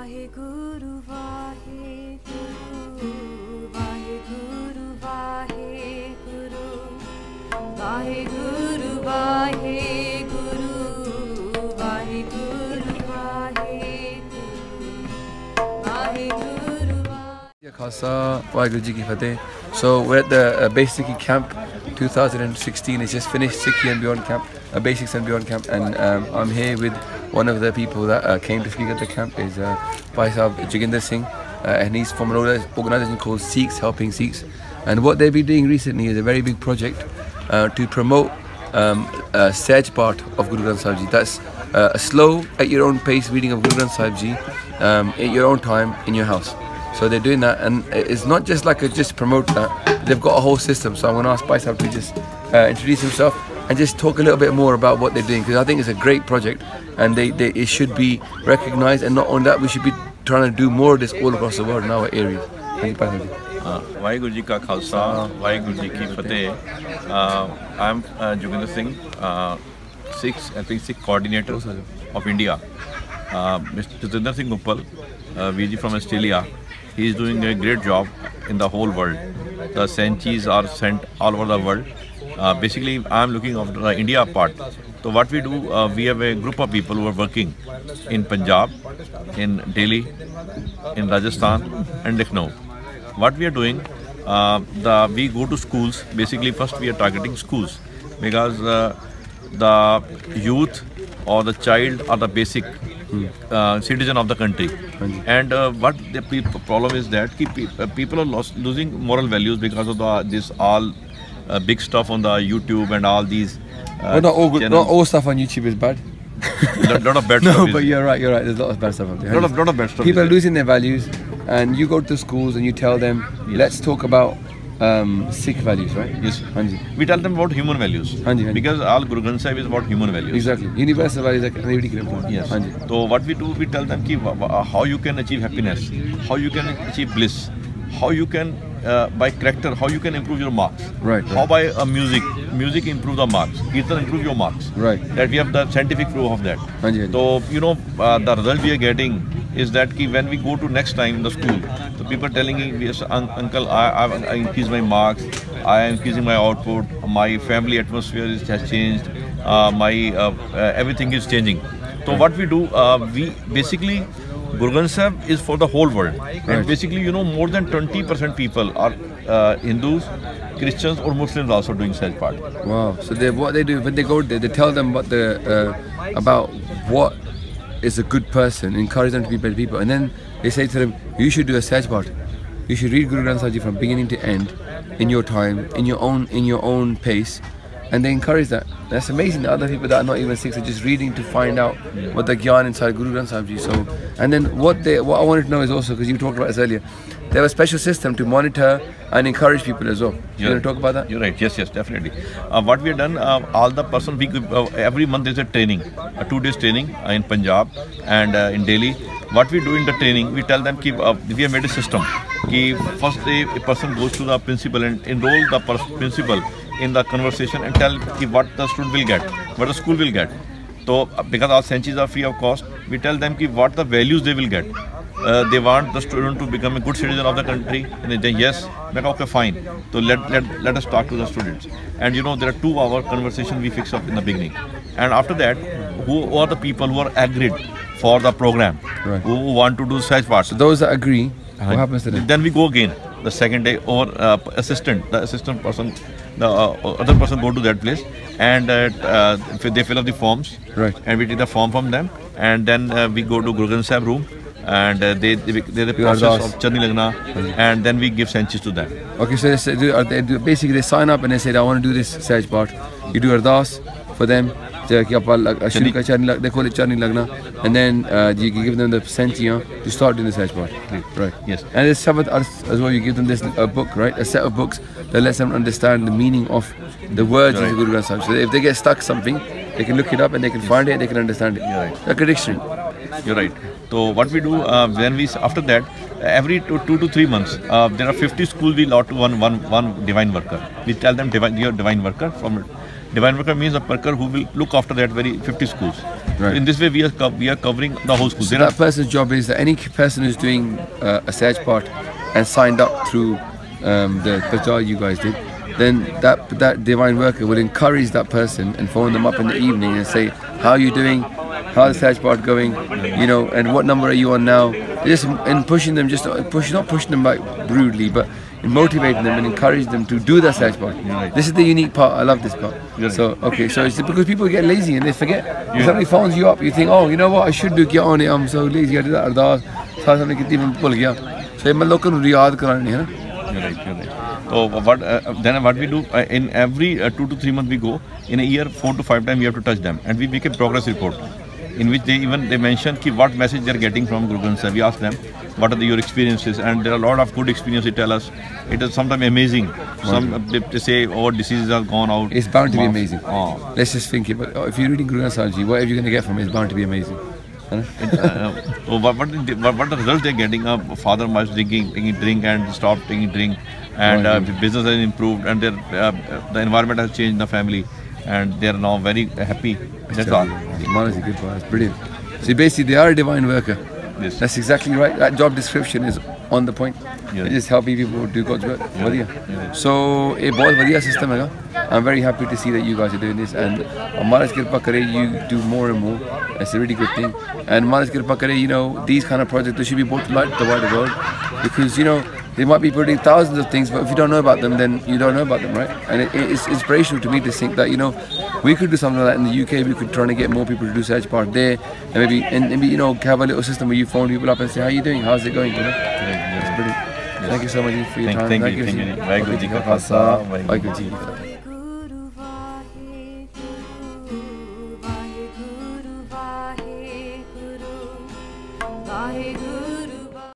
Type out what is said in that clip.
Waheguru Waheguru Waheguru Waheguru Waheguru Waheguru Waheguru Waheguru Khalsa, Waheguru Ji Ki Fateh. So we're at the Basic Camp 2016. It's just finished Sikhi and Beyond Camp, Basics and Beyond Camp, and I'm here with one of the people that came to speak at the camp. Is Bhai Sahib Joginder Singh, and he's from an organisation called Sikhs Helping Sikhs. And what they've been doing recently is a very big project to promote Sahaj Path of Guru Granth Sahib Ji. That's a slow, at your own pace reading of Guru Granth Sahib Ji at your own time in your house. So they're doing that, and it's not just like just promote that. They've got a whole system. So I'm going to ask Bhai Sahib to just introduce himself and just talk a little bit more about what they're doing, because I think it's a great project and it should be recognised. And not only that, we should be trying to do more of this all across the world in our areas. Thank you, Bhai Sahib. Waheguru Ji Ka Khalsa, Waheguru Ji Ki Fateh. I'm Joginder Singh, Sikh coordinator of India. Mr. Jatinder Singh Uppal, VG from Australia. He is doing a great job in the whole world. The Sanchis are sent all over the world. Basically, I am looking after the India part. So what we do, we have a group of people who are working in Punjab, in Delhi, in Rajasthan and Lucknow. What we are doing, we go to schools. Basically, first we are targeting schools, because the youth or the child are the basic citizen of the country. And what the problem is that people are losing moral values because of this all big stuff on the YouTube and all these. Well, not all stuff on YouTube is bad. Lot of bad no, stuff. No, but you're right. There's a lot of bad stuff out there. Lot of bad stuff. People are losing their values, and you go to schools and you tell them, yes, let's talk about Sikh values, right? Yes. We tell them about human values. Because all Guru Granth Sahib is about human values. Exactly. Universal values that everybody can afford. Yes. So what we do, we tell them how you can achieve happiness, how you can achieve bliss, how you can by character, how you can improve your marks. Right. How by music improve the marks, Kirtan improve your marks. Right. That we have the scientific proof of that. So the result we are getting is that when we go to next time in the school, so people telling me, yes, uncle, I increase my marks, I am increasing my output, my family atmosphere has changed, everything is changing. So what we do, we basically, Guru Granth Sahib is for the whole world. Right. And basically, more than 20% people are Hindus, Christians or Muslims also doing Sahaj Path. Wow. So what they do, when they go there, they tell them about what is a good person, encourage them to be better people, and then they say to them, you should do a Sahaj Path. You should read Guru Granth Sahib Ji from beginning to end, in your time, in your own pace, and they encourage that. That's amazing. The other people that are not even Sikhs are just reading to find out what the gyan inside Guru Granth Sahib Ji. So, and then what I wanted to know is also, because you talked about this earlier, they have a special system to monitor and encourage people as well. You want to talk about that? You're right. Yes, definitely. What we have done, all the person, every month there's a training, a 2 days training in Punjab and in Delhi. What we do in the training, we tell them we have made a system. First a person goes to the principal and enroll the principal in the conversation and tell what the student will get, what the school will get. So because our Sanchis are free of cost, we tell them what the values they will get. They want the student to become a good citizen of the country, and they say yes, okay, fine. So let us talk to the students. And there are 2-hour conversation we fix up in the beginning. And after that, who are the people who are agreed for the program, right, who want to do Sahaj Path? So those that agree, what happens to them? Then we go again the second day, or the assistant person, the other person go to that place, and they fill up the forms, right, and we take the form from them, and then we go to Guru Granth Sahib room, and they're the process of Charni Lagna, and then we give Sanchis to them. Okay, so basically they sign up and they say, I want to do this Sahaj Path. You do Ardas for them, they call it Charni Lagna, and then you give them the Sanchiyan to start doing the Sahaj Path. Right. Yes. And there's Sabbath as well, you give them this book, right? A set of books that lets them understand the meaning of the words of the Guru Granth Sahib. So if they get stuck something, they can look it up and they can find it and they can understand it. You're right. Like a dictionary. You're right. So what we do, after that, every 2 to 3 months, there are 50 schools we allot to one divine worker. We tell them you're a divine worker. Divine worker means a worker who will look after that very 50 schools. Right. In this way, we are covering the whole school. So that person's job is that any person who's doing a Sahaj part and signed up through the bazaar you guys did, then that divine worker will encourage that person and phone them up in the evening and say, how are you doing? How's the Sahaj part going? You know, and what number are you on now? Just and pushing them, not pushing them like rudely, but motivating them and encouraging them to do the Sahaj part. Right. This is the unique part. I love this part. Right. So okay, so it's because people get lazy and they forget. If somebody phones you up, you think, oh, you know what, I should do. Get on it. I'm so lazy. I did that ardas. So मैं लोगों को याद करानी है ना. You're right. So what we do in every 2 to 3 months we go. In a year, 4 to 5 times we have to touch them, and we make a progress report, in which they mention what message they are getting from Guru Granth Sahib. We ask them what are your experiences, and there are a lot of good experiences they tell us. It is sometimes amazing. Some they say, oh, diseases are gone out. It's bound to be amazing. Oh. Let's just think it. If you're reading Guru Granth Sahib Ji, whatever you're going to get from it is bound to be amazing. So what the result they're getting? Father was taking drink and stopped taking drink, and the business has improved, and the environment has changed in the family, and they are now very happy. That's all. Honestly, good boy. That's brilliant. So basically, they are a divine worker. Yes. That's exactly right. That job description is on the point. Yeah. They're just helping people do God's work. Yeah. So, a बहुत बढ़िया system है. I'm very happy to see that you guys are doing this, and Maharaj Kirpa Kare, you do more and more. It's a really good thing. And Maharaj Kirpa Kare, you know, these kind of projects, they should be brought to light the wider world, because, you know, they might be putting thousands of things, but if you don't know about them, then you don't know about them, right? And it's inspirational to me to think that, you know, we could do something like that in the UK. We could try to get more people to do Sahaj part there, and maybe you know, have a little system where you phone people up and say, how are you doing? How's it going? You know, it's brilliant. Yes. Thank you so much for your time. Thank you. Vaheguru Ji Ka Khalsa, Vaheguru Ji Ki Fateh. Vaheguru